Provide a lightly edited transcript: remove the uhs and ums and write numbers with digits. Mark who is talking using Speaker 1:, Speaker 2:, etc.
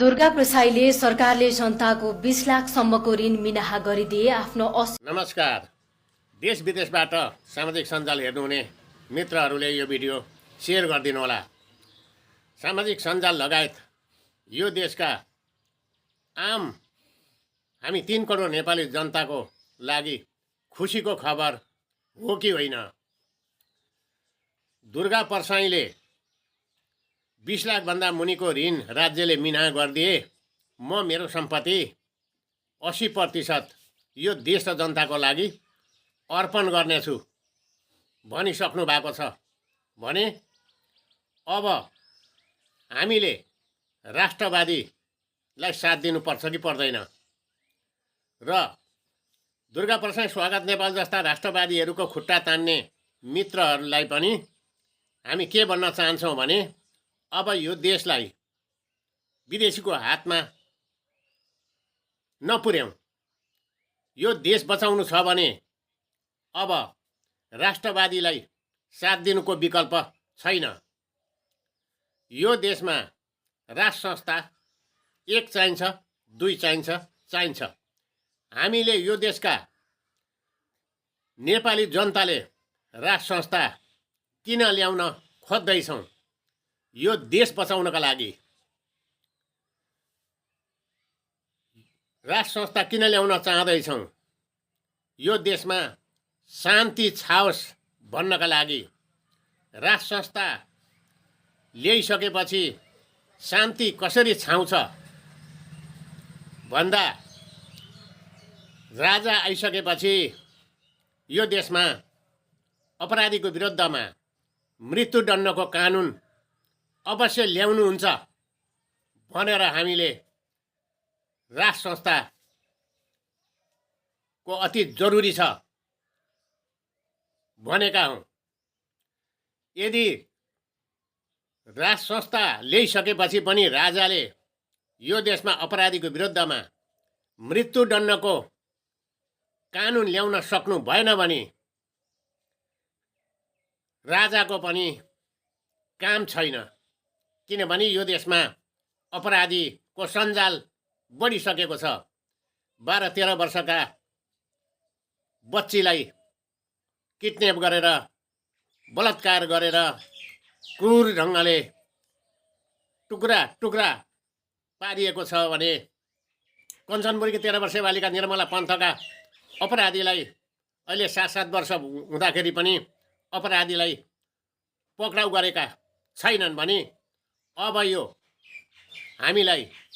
Speaker 1: दुर्गा प्रसाईले सरकारले जनताको 20 लाखसम्मको ऋण मिनाहा गरिदिए आफ्नो
Speaker 2: नमस्कार। देश विदेशबाट सामाजिक सञ्जाल हेर्नुहुने मित्रहरूले यो भिडियो सेयर गरिदिनु होला। सामाजिक सञ्जाल लगायत यो देशका आम हामी 3 करोड नेपाली जनताको लागि खुसीको खबर हो कि होइन? दुर्गा प्रसाईले 20 लाखभन्दा मुनिको ऋण राज्यले मिनाहा गरिदिए म मेरो सम्पत्ति 80% यो देश र जनताको लागि अर्पण गर्नेछु भनिसक्नु भएको छ भने अब हामीले राष्ट्रवादीलाई साथ दिनुपर्छ कि पर्दैन? र दुर्गा प्रसाई स्वागत नेपाल जस्ता राष्ट्रवादीहरूको खुट्टा तान्ने मित्रहरूलाई पनि हामी के भन्न चाहन्छौँ भने अब यो देशलाई विदेशीको हातमा नपुर्याउँ। यो देश बचाउनु छ भने अब राष्ट्रवादीलाई साथ दिनुको विकल्प छैन। यो देशमा राष्ट्र संस्था 1 चाहिन्छ, 2 चाहिन्छ। हामीले यो देशका नेपाली जनताले राष्ट्र संस्था किन ल्याउन खोज्दैछौँ? यो देश बचाउनका लागि। राष्ट्र संस्था किन ल्याउन चाहँदैछौँ? यो देशमा शान्ति छाओस् भन्नका लागि। राष्ट्र संस्था ल्याइसकेपछि शान्ति कसरी छाउँछ भन्दा राजा आइसकेपछि यो देशमा अपराधीको विरुद्धमा मृत्युदण्डको कानुन अवश्य ल्याउनुहुन्छ भनेर हामीले राष्ट्र संस्थाको अति जरुरी छ भनेका हौँ। यदि राष्ट्र संस्था ल्याइसकेपछि पनि राजाले यो देशमा अपराधीको विरुद्धमा मृत्युदण्डको कानुन ल्याउन सक्नु भएन भने राजाको पनि काम छैन। किनभने यो देशमा अपराधीको सञ्जाल बढिसकेको छ। 12-13 वर्षका बच्चीलाई किडन्याप गरेर बलात्कार गरेर क्रूर ढङ्गले टुक्रा टुक्रा पारिएको छ भने कञ्चनपुरकी 13 वर्षीय बालिका निर्मला पन्थका अपराधीलाई अहिले 7-7 वर्ष हुँदाखेरि पनि अपराधीलाई पक्राउ गरेका छैनन् भने अब यो हामीलाई